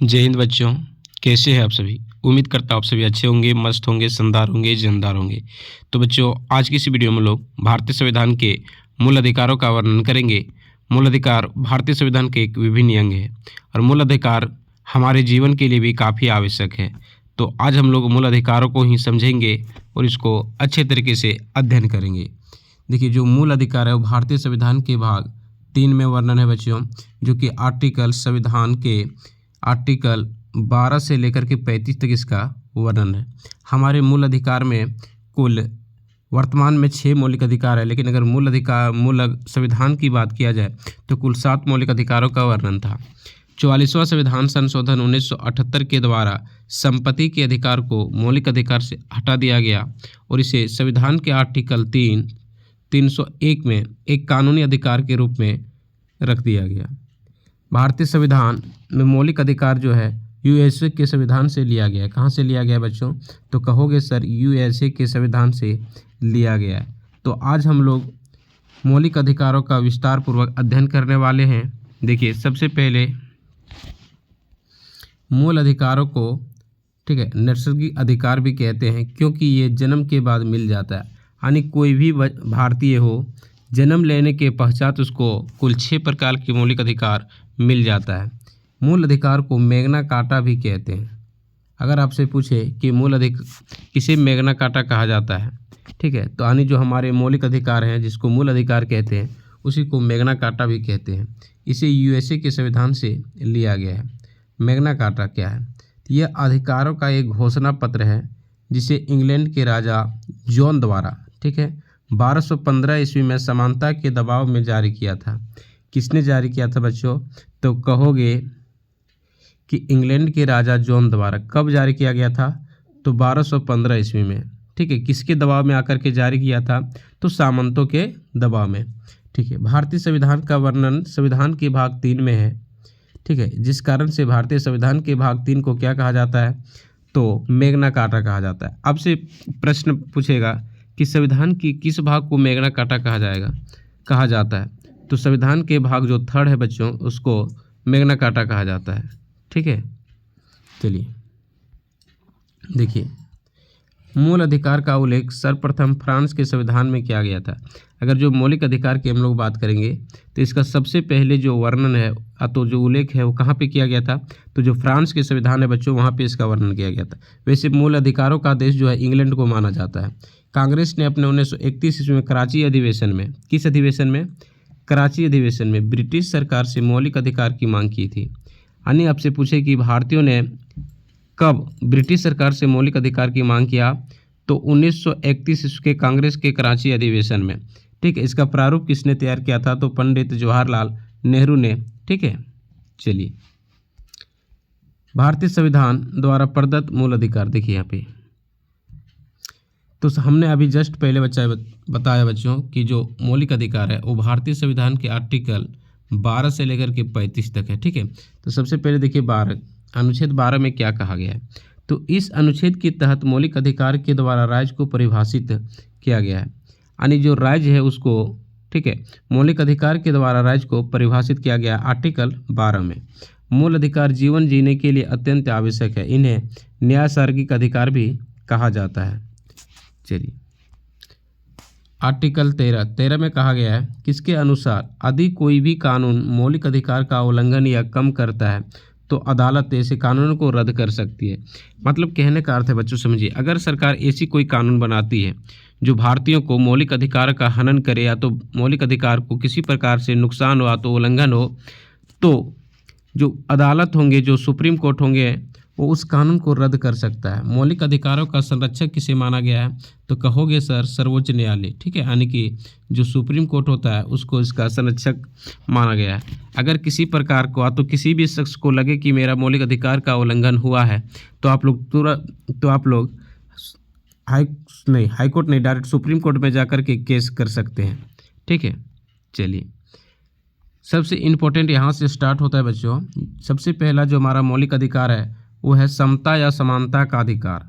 जय हिंद बच्चों। कैसे हैं आप सभी। उम्मीद करता हूँ आप सभी अच्छे होंगे, मस्त होंगे, शानदार होंगे, जानदार होंगे। तो बच्चों, आज की इस वीडियो में लोग भारतीय संविधान के मूल अधिकारों का वर्णन करेंगे। मूल अधिकार भारतीय संविधान के एक विभिन्न अंग है और मूल अधिकार हमारे जीवन के लिए भी काफ़ी आवश्यक है। तो आज हम लोग मूल अधिकारों को ही समझेंगे और इसको अच्छे तरीके से अध्ययन करेंगे। देखिए, जो मूल अधिकार है वो भारतीय संविधान के भाग 3 में वर्णन है बच्चों, जो कि संविधान के आर्टिकल 12 से लेकर के 35 तक इसका वर्णन है। हमारे मूल अधिकार में कुल वर्तमान में 6 मौलिक अधिकार है, लेकिन अगर मूल संविधान की बात किया जाए तो कुल 7 मौलिक अधिकारों का वर्णन था। 44वां संविधान संशोधन 1978 के द्वारा संपत्ति के अधिकार को मौलिक अधिकार से हटा दिया गया और इसे संविधान के आर्टिकल 301 में एक कानूनी अधिकार के रूप में रख दिया गया। भारतीय संविधान में मौलिक अधिकार जो है यूएसए के संविधान से लिया गया है। कहाँ से लिया गया है बच्चों? तो कहोगे सर यूएसए के संविधान से लिया गया है। तो आज हम लोग मौलिक अधिकारों का विस्तार पूर्वक अध्ययन करने वाले हैं। देखिए, सबसे पहले मूल अधिकारों को नैसर्गिक अधिकार भी कहते हैं, क्योंकि ये जन्म के बाद मिल जाता है। यानी कोई भी भारतीय हो, जन्म लेने के पश्चात उसको कुल 6 प्रकार के मौलिक अधिकार मिल जाता है। मूल अधिकार को मैग्ना कार्टा भी कहते हैं। अगर आपसे पूछे कि किसे मैग्ना कार्टा कहा जाता है, तो यानी जो हमारे मौलिक अधिकार हैं जिसको मूल अधिकार कहते हैं, उसी को मैग्ना कार्टा भी कहते हैं। इसे यूएसए के संविधान से लिया गया है। मैग्ना कार्टा क्या है? यह अधिकारों का एक घोषणा पत्र है जिसे इंग्लैंड के राजा जॉन द्वारा 1215 ईस्वी में समानता के दबाव में जारी किया था। किसने जारी किया था बच्चों? तो कहोगे कि इंग्लैंड के राजा जॉन द्वारा। कब जारी किया गया था? तो 1215 ईस्वी में। किसके दबाव में आकर के जारी किया था? तो सामंतों के दबाव में। भारतीय संविधान का वर्णन संविधान के भाग 3 में है। जिस कारण से भारतीय संविधान के भाग 3 को क्या कहा जाता है? तो मैग्ना कार्टा कहा जाता है। अब से प्रश्न पूछेगा कि संविधान की किस भाग को मैग्ना कार्टा कहा जाता है? तो संविधान के भाग जो 3 है बच्चों, उसको मैग्ना कार्टा कहा जाता है। चलिए देखिए, मूल अधिकार का उल्लेख सर्वप्रथम फ्रांस के संविधान में किया गया था। अगर जो मौलिक अधिकार की हम लोग बात करेंगे तो इसका सबसे पहले जो वर्णन है तो जो उल्लेख है वो कहाँ पे किया गया था? तो जो फ्रांस के संविधान है बच्चों, वहाँ पे इसका वर्णन किया गया था। वैसे मूल अधिकारों का देश जो है इंग्लैंड को माना जाता है। कांग्रेस ने अपने 1931 ईस्वी में कराची अधिवेशन में, किस अधिवेशन में? कराची अधिवेशन में ब्रिटिश सरकार से मौलिक अधिकार की मांग की थी। यानी आपसे पूछे कि भारतीयों ने कब ब्रिटिश सरकार से मौलिक अधिकार की मांग किया? तो 1931 ईस्वी के कांग्रेस के कराची अधिवेशन में। इसका प्रारूप किसने तैयार किया था? तो पंडित जवाहरलाल नेहरू ने। चलिए, भारतीय संविधान द्वारा प्रदत्त मूल अधिकार देखिए यहाँ पे। तो हमने अभी जस्ट पहले बताया बच्चों कि जो मौलिक अधिकार है वो भारतीय संविधान के आर्टिकल 12 से लेकर के 35 तक है। तो सबसे पहले देखिए अनुच्छेद 12 में क्या कहा गया है? तो इस अनुच्छेद के तहत मौलिक अधिकार के द्वारा राज्य को परिभाषित किया गया है। यानी जो राज्य है उसको मौलिक अधिकार के द्वारा राज्य को परिभाषित किया गया आर्टिकल 12 में। मूल अधिकार जीवन जीने के लिए अत्यंत आवश्यक है। इन्हें न्यायसार्गिक अधिकार भी कहा जाता है। चलिए, आर्टिकल 13 में कहा गया है किसके अनुसार यदि कोई भी कानून मौलिक अधिकार का उल्लंघन या कम करता है तो अदालत ऐसे कानून को रद्द कर सकती है। मतलब कहने का अर्थ है बच्चों, समझिए, अगर सरकार ऐसी कोई कानून बनाती है जो भारतीयों को मौलिक अधिकार का हनन करे या तो मौलिक अधिकार को किसी प्रकार से नुकसान हो या तो उल्लंघन हो, तो जो अदालत होंगे, जो सुप्रीम कोर्ट होंगे, वो उस कानून को रद्द कर सकता है। मौलिक अधिकारों का संरक्षक किसे माना गया है? तो कहोगे सर सर्वोच्च न्यायालय। यानी कि जो सुप्रीम कोर्ट होता है उसको इसका संरक्षक माना गया है। अगर किसी प्रकार को तो किसी भी शख्स को लगे कि मेरा मौलिक अधिकार का उल्लंघन हुआ है तो आप लोग हाई कोर्ट नहीं, डायरेक्ट सुप्रीम कोर्ट में जाकर के केस कर सकते हैं। चलिए, सबसे इम्पोर्टेंट यहाँ से स्टार्ट होता है बच्चों। सबसे पहला जो हमारा मौलिक अधिकार है वो है समता या समानता का अधिकार।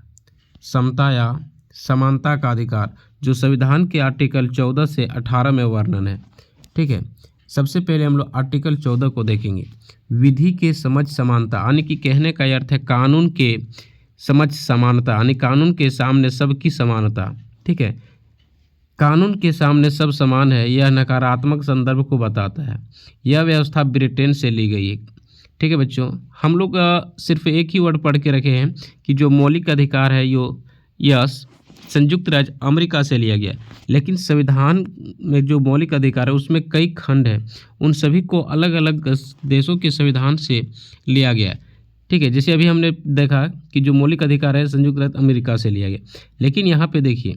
समता या समानता का अधिकार जो संविधान के आर्टिकल 14 से 18 में वर्णन है। सबसे पहले हम लोग आर्टिकल 14 को देखेंगे। विधि के समझ समानता, यानी कि कहने का अर्थ है कानून के समझ समानता, यानी कानून के सामने सबकी समानता। ठीक है, कानून के सामने सब समान है, यह नकारात्मक संदर्भ को बताता है। यह व्यवस्था ब्रिटेन से ली गई है। ठीक है बच्चों, हम लोग सिर्फ एक ही वर्ड पढ़ के रखे हैं कि जो मौलिक अधिकार है यह संयुक्त राज्य अमेरिका से लिया गया, लेकिन संविधान में जो मौलिक अधिकार है उसमें कई खंड है, उन सभी को अलग अलग देशों के संविधान से लिया गया है। ठीक है, जैसे अभी हमने देखा कि जो मौलिक अधिकार है संयुक्त राज्य अमेरिका से लिया गया, लेकिन यहाँ पे देखिए,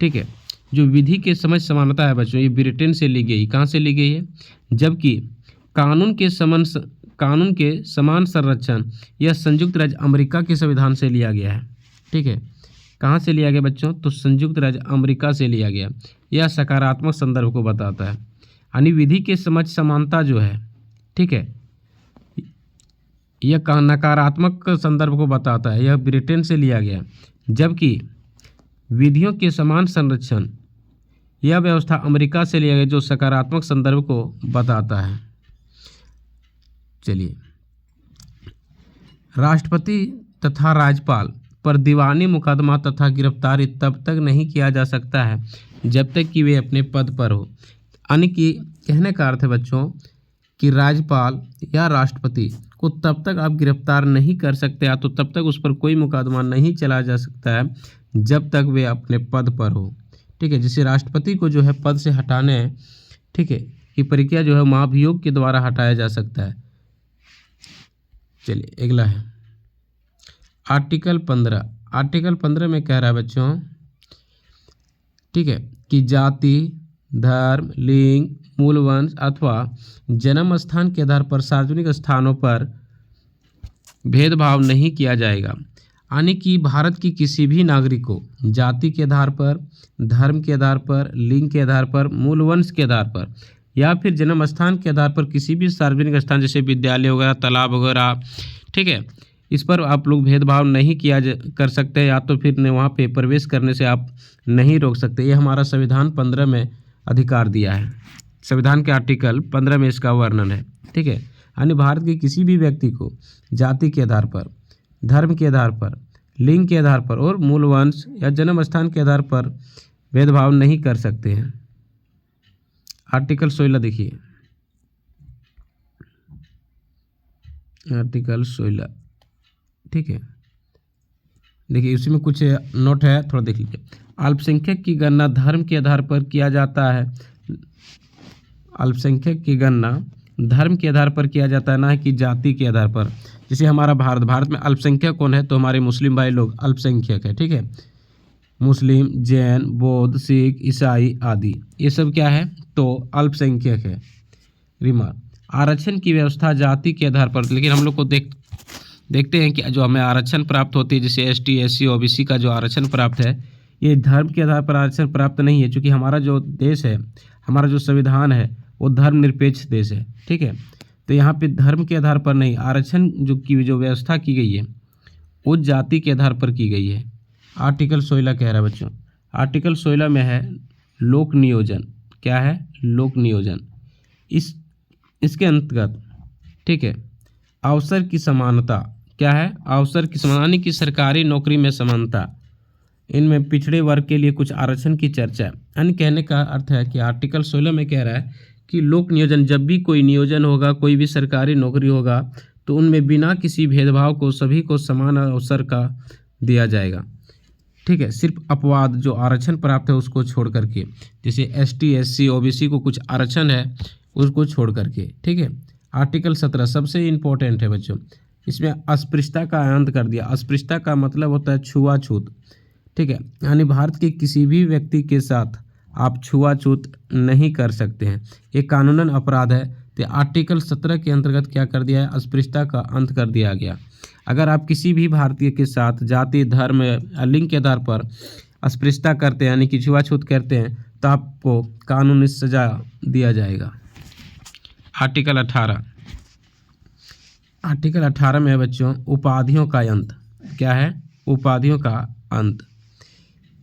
ठीक है, जो विधि के समझ समानता है बच्चों, ये ब्रिटेन से ली गई। कहाँ से ली गई है? जबकि कानून के समान संरक्षण यह संयुक्त राज्य अमेरिका के संविधान से लिया गया है। ठीक है, कहाँ से लिया गया बच्चों? तो संयुक्त राज्य अमेरिका से लिया गया। यह सकारात्मक संदर्भ को बताता है, यानी विधि के समझ समानता जो है, ठीक है, यह नकारात्मक संदर्भ को बताता है, यह ब्रिटेन से लिया गया। जबकि विधियों के समान संरक्षण यह व्यवस्था अमेरिका से लिया गया, जो सकारात्मक संदर्भ को बताता है। चलिए, राष्ट्रपति तथा राज्यपाल पर दीवानी मुकदमा तथा गिरफ्तारी तब तक नहीं किया जा सकता है जब तक कि वे अपने पद पर हो। यानी कि कहने का अर्थ है बच्चों कि राज्यपाल या राष्ट्रपति को तब तक आप गिरफ्तार नहीं कर सकते, या तो तब तक उस पर कोई मुकदमा नहीं चला जा सकता है जब तक वे अपने पद पर हो। ठीक है, जैसे राष्ट्रपति को जो है पद से हटाने हैं, ठीक है, कि प्रक्रिया जो है महाभियोग के द्वारा हटाया जा सकता है। चलिए अगला है आर्टिकल 15। आर्टिकल 15 में कह रहा है बच्चों, ठीक है, कि जाति, धर्म, लिंग, मूल वंश अथवा जन्म स्थान के आधार पर सार्वजनिक स्थानों पर भेदभाव नहीं किया जाएगा। यानी कि भारत की किसी भी नागरिक को जाति के आधार पर, धर्म के आधार पर, लिंग के आधार पर, मूल वंश के आधार पर या फिर जन्म स्थान के आधार पर किसी भी सार्वजनिक स्थान जैसे विद्यालय वगैरह, तालाब वगैरह, ठीक है, इस पर आप लोग भेदभाव नहीं कर सकते, या तो फिर वहाँ पे प्रवेश करने से आप नहीं रोक सकते। ये हमारा संविधान 15 में अधिकार दिया है। संविधान के आर्टिकल 15 में इसका वर्णन है। ठीक है, यानी भारत के किसी भी व्यक्ति को जाति के आधार पर, धर्म के आधार पर, लिंग के आधार पर और मूल वंश या जन्म स्थान के आधार पर भेदभाव नहीं कर सकते हैं। आर्टिकल 16 देखिए, आर्टिकल 16, ठीक है, देखिए इसी में कुछ नोट है, थोड़ा देख लीजिए। अल्पसंख्यक की गणना धर्म के आधार पर किया जाता है। अल्पसंख्यक की गणना धर्म के आधार पर किया जाता है, ना कि जाति के आधार पर। जैसे हमारा भारत में अल्पसंख्यक कौन है? तो हमारे मुस्लिम भाई लोग अल्पसंख्यक है। ठीक है, मुस्लिम, जैन, बौद्ध, सिख, ईसाई आदि, ये सब क्या है? तो अल्पसंख्यक है। रिमार्क, आरक्षण की व्यवस्था जाति के आधार पर, लेकिन हम लोग को देखते हैं कि जो हमें आरक्षण प्राप्त होती है, जैसे ST, SC, OBC का जो आरक्षण प्राप्त है, ये धर्म के आधार पर आरक्षण प्राप्त नहीं है, क्योंकि हमारा जो देश है, हमारा जो संविधान है, वो धर्मनिरपेक्ष देश है। ठीक है, तो यहाँ पे धर्म के आधार पर नहीं, आरक्षण जो व्यवस्था की गई है वो जाति के आधार पर की गई है। आर्टिकल 16 कह रहा है बच्चों, आर्टिकल 16 में है लोक नियोजन। क्या है? लोक नियोजन। इसके अंतर्गत, ठीक है, अवसर की समानता। क्या है? अवसर की समानता, यानी कि सरकारी नौकरी में समानता, इनमें पिछड़े वर्ग के लिए कुछ आरक्षण की चर्चा है। यानी कहने का अर्थ है कि आर्टिकल 16 में कह रहा है कि लोक नियोजन, जब भी कोई नियोजन होगा, कोई भी सरकारी नौकरी होगा, तो उनमें बिना किसी भेदभाव को सभी को समान अवसर का दिया जाएगा। ठीक है, सिर्फ अपवाद जो आरक्षण प्राप्त है उसको छोड़ करके, जैसे ST, SC, OBC को कुछ आरक्षण है उसको छोड़ करके। ठीक है, आर्टिकल 17 सबसे इम्पोर्टेंट है बच्चों, इसमें अस्पृश्यता का अंत कर दिया। अस्पृश्यता का मतलब होता है छुआछूत। ठीक है, यानी भारत के किसी भी व्यक्ति के साथ आप छुआछूत नहीं कर सकते हैं, ये कानूनन अपराध है। तो आर्टिकल 17 के अंतर्गत क्या कर दिया है? अस्पृश्यता का अंत कर दिया गया। अगर आप किसी भी भारतीय के साथ जाति, धर्म, लिंग के आधार पर अस्पृश्यता करते हैं, यानी कि छुआछूत करते हैं, तो आपको कानूनी सजा दिया जाएगा। आर्टिकल 18, आर्टिकल 18 में है बच्चों उपाधियों का अंत। क्या है? उपाधियों का अंत।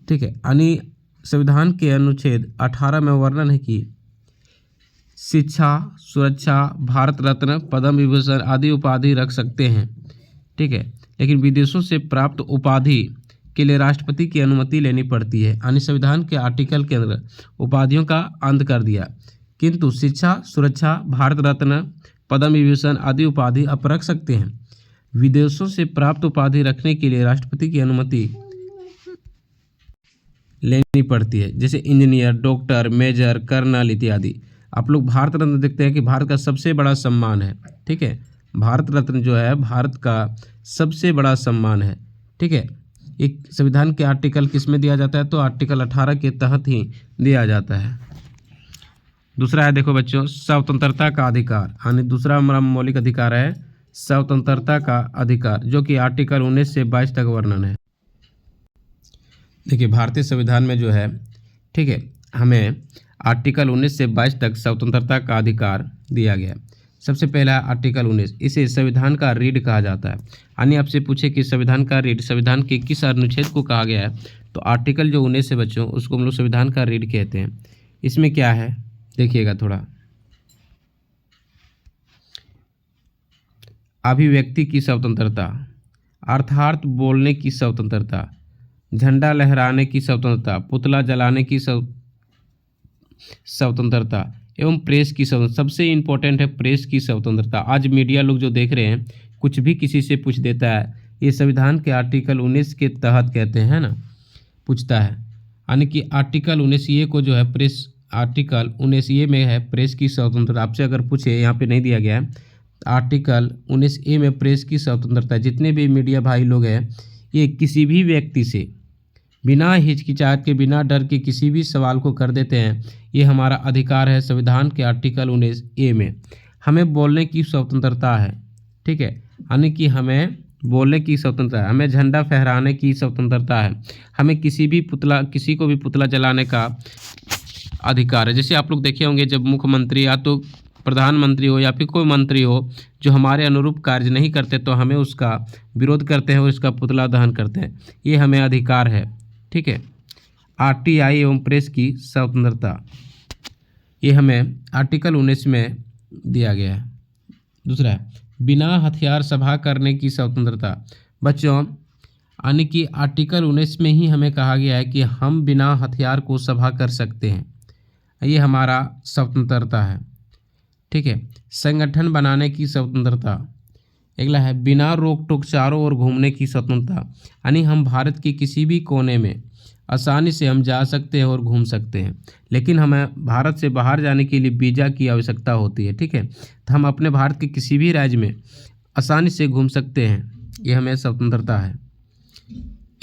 ठीक है, यानी संविधान के अनुच्छेद 18 में वर्णन है कि शिक्षा, सुरक्षा, भारत रत्न, पद्म विभूषण आदि उपाधि रख सकते हैं। ठीक है, लेकिन विदेशों से प्राप्त उपाधि के लिए राष्ट्रपति की अनुमति लेनी पड़ती है। यानी संविधान के आर्टिकल के अंदर उपाधियों का अंत कर दिया, किंतु शिक्षा, सुरक्षा, भारत रत्न, पद्म विभूषण आदि उपाधि आप रख सकते हैं। विदेशों से प्राप्त उपाधि रखने के लिए राष्ट्रपति की अनुमति लेनी पड़ती है, जैसे इंजीनियर, डॉक्टर, मेजर, कर्नल इत्यादि। आप लोग भारत रत्न देखते हैं कि भारत का सबसे बड़ा सम्मान है। ठीक है, भारत रत्न जो है भारत का सबसे बड़ा सम्मान है। ठीक है, एक संविधान के आर्टिकल किस में दिया जाता है, तो आर्टिकल 18 के तहत ही दिया जाता है। दूसरा है, देखो बच्चों, स्वतंत्रता का अधिकार। यानी दूसरा हमारा मौलिक अधिकार है स्वतंत्रता का अधिकार, जो कि आर्टिकल 19 से 22 तक वर्णन है। देखिए, भारतीय संविधान में जो है, ठीक है, हमें आर्टिकल 19 से 22 तक स्वतंत्रता का अधिकार दिया गया है। सबसे पहला आर्टिकल 19, इसे संविधान का रीढ़ कहा जाता है। यानी आपसे पूछे कि संविधान का रीढ़ संविधान के किस अनुच्छेद को कहा गया है, तो आर्टिकल जो 19 है बच्चों, उसको हम लोग संविधान का रीढ़ कहते हैं। इसमें क्या है देखिएगा थोड़ा, अभिव्यक्ति की स्वतंत्रता, अर्थात बोलने की स्वतंत्रता, झंडा लहराने की स्वतंत्रता, पुतला जलाने की स्वतंत्रता एवं प्रेस की स्वतंत्रता। सबसे इम्पोर्टेंट है प्रेस की स्वतंत्रता। आज मीडिया लोग जो देख रहे हैं, कुछ भी किसी से पूछ देता है, ये संविधान के आर्टिकल 19 के तहत कहते हैं ना, पूछता है। यानी कि आर्टिकल 19 ए को जो है प्रेस, आर्टिकल 19 ए में है प्रेस की स्वतंत्रता। आपसे अगर पूछे, यहाँ पे नहीं दिया गया है, आर्टिकल 19 ए में प्रेस की स्वतंत्रता। जितने भी मीडिया भाई लोग हैं, ये किसी भी व्यक्ति से बिना हिचकिचाहट के, बिना डर के किसी भी सवाल को कर देते हैं। ये हमारा अधिकार है संविधान के आर्टिकल 19 ए में। हमें बोलने की स्वतंत्रता है। ठीक है, यानी कि हमें बोलने की स्वतंत्रता है, हमें झंडा फहराने की स्वतंत्रता है, हमें किसी को भी पुतला जलाने का अधिकार है। जैसे आप लोग देखे होंगे, जब मुख्यमंत्री या तो प्रधानमंत्री हो या फिर कोई मंत्री हो जो हमारे अनुरूप कार्य नहीं करते, तो हमें उसका विरोध करते हैं और उसका पुतला दहन करते हैं। ये हमें अधिकार है। ठीक है, आरटीआई एवं प्रेस की स्वतंत्रता, ये हमें आर्टिकल 19 में दिया गया है। दूसरा है, बिना हथियार सभा करने की स्वतंत्रता। बच्चों, यानी कि आर्टिकल 19 में ही हमें कहा गया है कि हम बिना हथियार को सभा कर सकते हैं। ये हमारा स्वतंत्रता है। ठीक है, संगठन बनाने की स्वतंत्रता। अगला है, बिना रोक टोक चारों ओर घूमने की स्वतंत्रता। यानी हम भारत के किसी भी कोने में आसानी से हम जा सकते हैं और घूम सकते हैं, लेकिन हमें भारत से बाहर जाने के लिए वीज़ा की आवश्यकता होती है। ठीक है, तो हम अपने भारत के किसी भी राज्य में आसानी से घूम सकते हैं, ये हमें स्वतंत्रता है।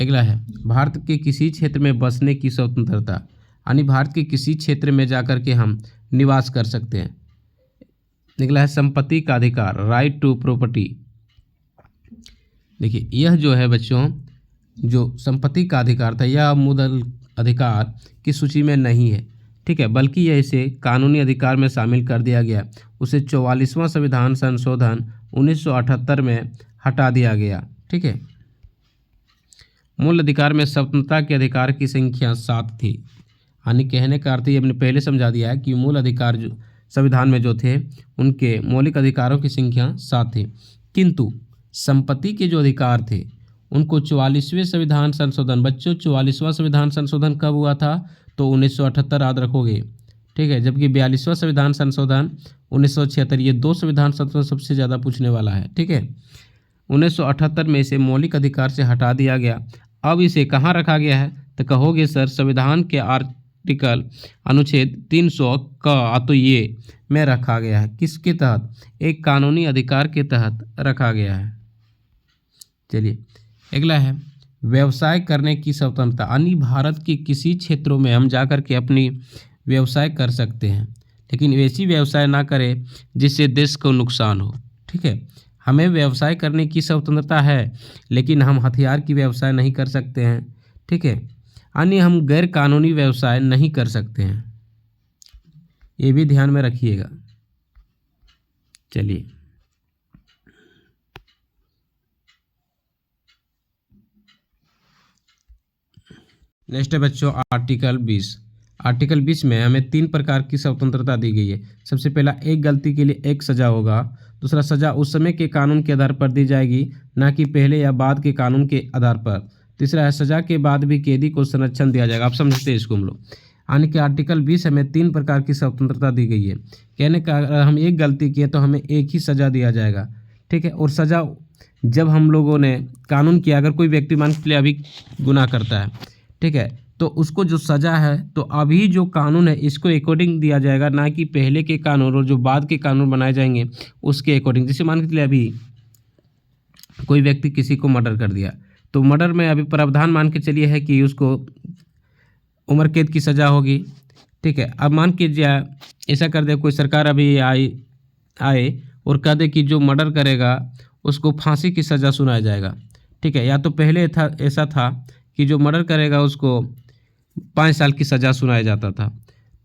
अगला है, भारत के किसी क्षेत्र में बसने की स्वतंत्रता। यानी भारत के किसी क्षेत्र में जाकर के हम निवास कर सकते हैं। अगला है, संपत्ति का अधिकार, राइट टू प्रॉपर्टी। देखिए, यह जो है बच्चों, जो संपत्ति का अधिकार था, यह मूल अधिकार की सूची में नहीं है। ठीक है, बल्कि यह इसे कानूनी अधिकार में शामिल कर दिया गया। उसे 44वां संविधान संशोधन 1978 में हटा दिया गया। ठीक है, मूल अधिकार में स्वतंत्रता के अधिकार की संख्या 7 थी। यानी कहने का अर्थ ये हमने पहले समझा दिया है कि मूल अधिकार जो संविधान में जो थे, उनके मौलिक अधिकारों की संख्या 7 थी, किंतु संपत्ति के जो अधिकार थे उनको 44वें संविधान संशोधन, बच्चों 44वां संविधान संशोधन कब हुआ था, तो 1978 याद रखोगे। ठीक है, जबकि 42वां संविधान संशोधन 1976, ये 2 संविधान संशोधन सबसे ज़्यादा पूछने वाला है। ठीक है, 1978 में इसे मौलिक अधिकार से हटा दिया गया। अब इसे कहाँ रखा गया है, तो कहोगे सर संविधान के आर्टिकल अनुच्छेद 300 का तो ये में रखा गया है। किसके तहत, एक कानूनी अधिकार के तहत रखा गया है। चलिए, अगला है, व्यवसाय करने की स्वतंत्रता। यानी भारत के किसी क्षेत्रों में हम जाकर के अपनी व्यवसाय कर सकते हैं, लेकिन वैसी व्यवसाय ना करें जिससे देश को नुकसान हो। ठीक है, हमें व्यवसाय करने की स्वतंत्रता है, लेकिन हम हथियार की व्यवसाय नहीं कर सकते हैं। ठीक है, यानी हम गैर कानूनी व्यवसाय नहीं कर सकते हैं, ये भी ध्यान में रखिएगा। चलिए, नेक्स्ट है बच्चों आर्टिकल 20, आर्टिकल 20 में हमें 3 प्रकार की स्वतंत्रता दी गई है। सबसे पहला, एक गलती के लिए एक सज़ा होगा। दूसरा, सज़ा उस समय के कानून के आधार पर दी जाएगी, ना कि पहले या बाद के कानून के आधार पर। तीसरा है, सज़ा के बाद भी कैदी को संरक्षण दिया जाएगा। आप समझते हैं इसको हम लोग। यानी कि आर्टिकल 20 हमें 3 प्रकार की स्वतंत्रता दी गई है। कहने का, अगर हम एक गलती किए तो हमें एक ही सज़ा दिया जाएगा, ठीक है। और सज़ा जब हम लोगों ने कानून किया, अगर कोई व्यक्ति मान के लिए अभी गुनाह करता है, ठीक है, तो उसको जो सज़ा है तो अभी जो कानून है इसको अकॉर्डिंग दिया जाएगा, ना कि पहले के कानून और जो बाद के कानून बनाए जाएंगे उसके अकॉर्डिंग। जैसे मान के चलिए अभी कोई व्यक्ति किसी को मर्डर कर दिया, तो मर्डर में अभी प्रावधान मान के चलिए है कि उसको उम्र कैद की सज़ा होगी, ठीक है। अब मान के ऐसा कर दे कोई सरकार अभी आए और कह दे कि जो मर्डर करेगा उसको फांसी की सज़ा सुनाया जाएगा, ठीक है। या तो पहले ऐसा था कि जो मर्डर करेगा उसको 5 साल की सज़ा सुनाया जाता था,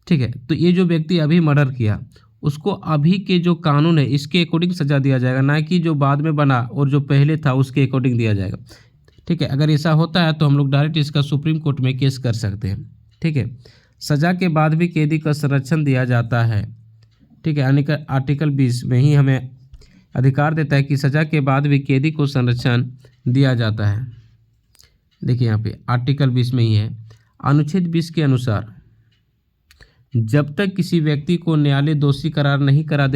ठीक है। तो ये जो व्यक्ति अभी मर्डर किया उसको अभी के जो कानून है इसके अकॉर्डिंग सज़ा दिया जाएगा, ना कि जो बाद में बना और जो पहले था उसके अकॉर्डिंग दिया जाएगा, ठीक है। अगर ऐसा होता है तो हम लोग डायरेक्ट इसका सुप्रीम कोर्ट में केस कर सकते हैं, ठीक है। सज़ा के बाद भी कैदी का संरक्षण दिया जाता है, ठीक है। यानी कि आर्टिकल 20 में ही हमें अधिकार देता है कि सज़ा के बाद भी कैदी को संरक्षण दिया जाता है। देखिए यहाँ पे आर्टिकल 20 में ही है, अनुच्छेद 20 के अनुसार जब तक किसी व्यक्ति को न्यायालय दोषी करार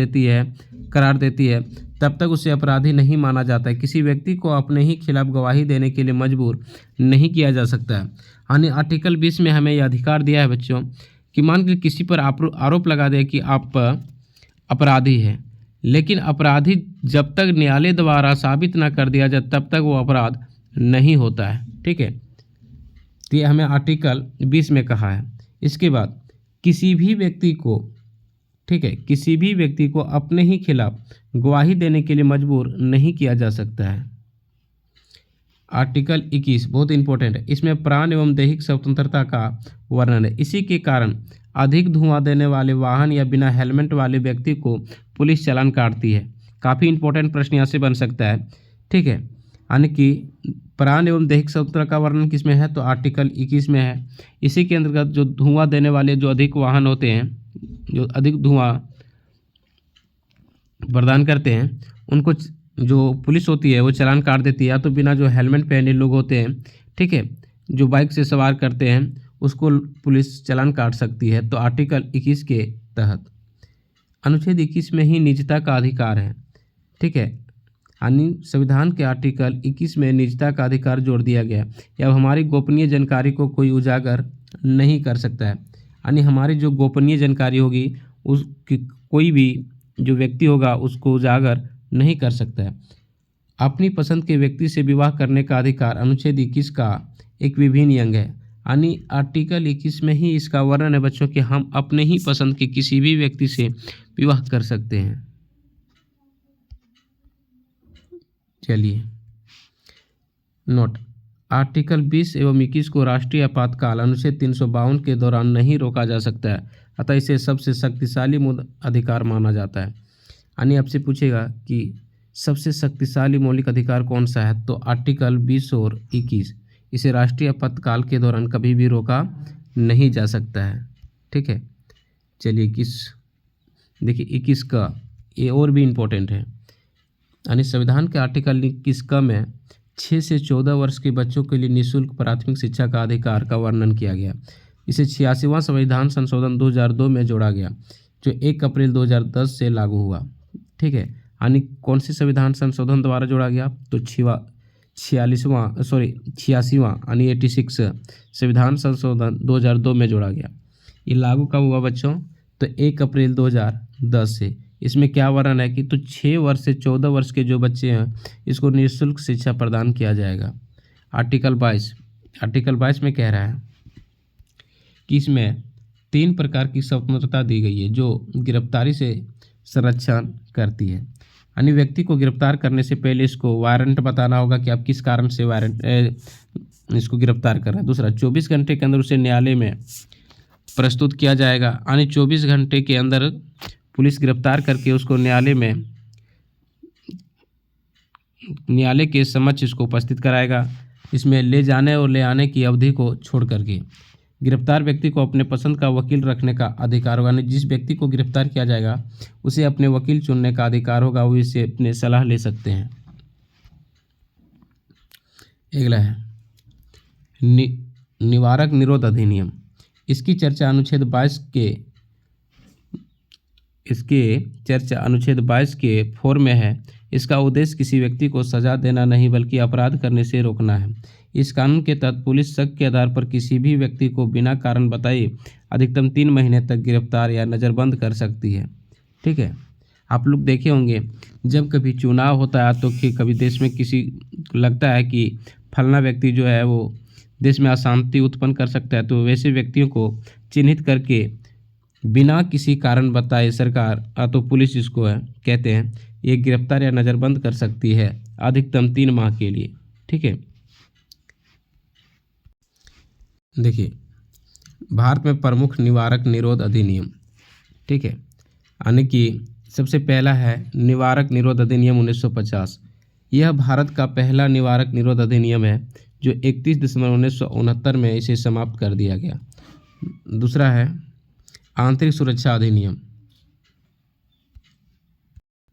देती है तब तक उसे अपराधी नहीं माना जाता है। किसी व्यक्ति को अपने ही खिलाफ गवाही देने के लिए मजबूर नहीं किया जा सकता है। यानी आर्टिकल 20 में हमें यह अधिकार दिया है बच्चों कि मान के किसी पर आरोप लगा दे कि आप अपराधी हैं, लेकिन अपराधी जब तक न्यायालय द्वारा साबित ना कर दिया जाए तब तक वो अपराध नहीं होता है, ठीक है। तो ये हमें आर्टिकल 20 में कहा है। इसके बाद किसी भी व्यक्ति को, ठीक है, किसी भी व्यक्ति को अपने ही खिलाफ गवाही देने के लिए मजबूर नहीं किया जा सकता है। आर्टिकल 21 बहुत इंपॉर्टेंट है, इसमें प्राण एवं दैहिक स्वतंत्रता का वर्णन है। इसी के कारण अधिक धुआं देने वाले वाहन या बिना हेलमेट वाले व्यक्ति को पुलिस चालान काटती है। काफ़ी इंपॉर्टेंट प्रश्न यहाँ से बन सकता है, ठीक है। यानी कि प्राण एवं दैहिक स्वतंत्रता का वर्णन किस में है, तो आर्टिकल 21 में है। इसी के अंतर्गत जो धुआं देने वाले जो अधिक वाहन होते हैं, जो अधिक धुआं प्रदान करते हैं, उनको जो पुलिस होती है वो चालान काट देती है। या तो बिना जो हेलमेट पहने लोग होते हैं, ठीक है, जो बाइक से सवार करते हैं, उसको पुलिस चालान काट सकती है। तो आर्टिकल 21 के तहत अनुच्छेद 21 में ही निजता का अधिकार है, ठीक है। यानी संविधान के आर्टिकल 21 में निजता का अधिकार जोड़ दिया गया है। अब हमारी गोपनीय जानकारी को कोई उजागर नहीं कर सकता है। यानी हमारी जो गोपनीय जानकारी होगी उसकी कोई भी जो व्यक्ति होगा उसको उजागर नहीं कर सकता है। अपनी पसंद के व्यक्ति से विवाह करने का अधिकार अनुच्छेद 21 का एक विभिन्न अंग है। यानी आर्टिकल 21 में ही इसका वर्णन है बच्चों कि हम अपने ही पसंद के किसी भी व्यक्ति से विवाह कर सकते हैं। चलिए नोट, आर्टिकल 20 एवं 21 को राष्ट्रीय आपातकाल अनुच्छेद 352 के दौरान नहीं रोका जा सकता है, अतः इसे सबसे शक्तिशाली अधिकार माना जाता है। यानी आपसे पूछेगा कि सबसे शक्तिशाली मौलिक अधिकार कौन सा है, तो आर्टिकल 20 और 21, इसे राष्ट्रीय आपातकाल के दौरान कभी भी रोका नहीं जा सकता है, ठीक है। चलिए 21 देखिए, 21 का ये और भी इम्पोर्टेंट है। यानी संविधान के आर्टिकल 21 का में 6 से 14 वर्ष के बच्चों के लिए निःशुल्क प्राथमिक शिक्षा का अधिकार का वर्णन किया गया। इसे 86वां संविधान संशोधन 2002 में जोड़ा गया, जो 1 अप्रैल 2010 से लागू हुआ, ठीक है। यानी कौन सी संविधान संशोधन द्वारा जोड़ा गया, तो 86वां यानी 86 संविधान संशोधन 2002 में जोड़ा गया। ये लागू कब हुआ बच्चों, तो 1 अप्रैल 2010 से। इसमें क्या वर्णन है कि तो 6 वर्ष से 14 वर्ष के जो बच्चे हैं इसको निःशुल्क शिक्षा प्रदान किया जाएगा। आर्टिकल 22 में कह रहा है कि इसमें 3 प्रकार की स्वतंत्रता दी गई है जो गिरफ्तारी से संरक्षण करती है। यानी व्यक्ति को गिरफ्तार करने से पहले इसको वारंट बताना होगा कि आप किस कारण से इसको गिरफ्तार कर रहे हैं। दूसरा, 24 घंटे के अंदर उसे न्यायालय में प्रस्तुत किया जाएगा। यानी 24 घंटे के अंदर पुलिस गिरफ्तार करके उसको न्यायालय के समक्ष इसको उपस्थित कराएगा। इसमें ले जाने और ले आने की अवधि को छोड़ करके गिरफ्तार व्यक्ति को अपने पसंद का वकील रखने का अधिकार होगा, यानी जिस व्यक्ति को गिरफ्तार किया जाएगा उसे अपने वकील चुनने का अधिकार होगा, वो इससे अपने सलाह ले सकते हैं। अगला है निवारक निरोध अधिनियम। इसकी चर्चा अनुच्छेद 22 के 4 में है। इसका उद्देश्य किसी व्यक्ति को सजा देना नहीं बल्कि अपराध करने से रोकना है। इस कानून के तहत पुलिस शक के आधार पर किसी भी व्यक्ति को बिना कारण बताए अधिकतम 3 महीने तक गिरफ्तार या नज़रबंद कर सकती है। ठीक है, आप लोग देखे होंगे जब कभी चुनाव होता है तो कि कभी देश में किसी लगता है कि फलना व्यक्ति जो है वो देश में अशांति उत्पन्न कर सकता है, तो वैसे व्यक्तियों को चिन्हित करके बिना किसी कारण बताए सरकार तो पुलिस जिसको है कहते हैं ये गिरफ्तार या नज़रबंद कर सकती है अधिकतम 3 माह के लिए। ठीक है, देखिए भारत में प्रमुख निवारक निरोध अधिनियम। ठीक है, यानी कि सबसे पहला है निवारक निरोध अधिनियम 1950। यह भारत का पहला निवारक निरोध अधिनियम है जो 31 दिसंबर 1969 में इसे समाप्त कर दिया गया। दूसरा है आंतरिक सुरक्षा अधिनियम।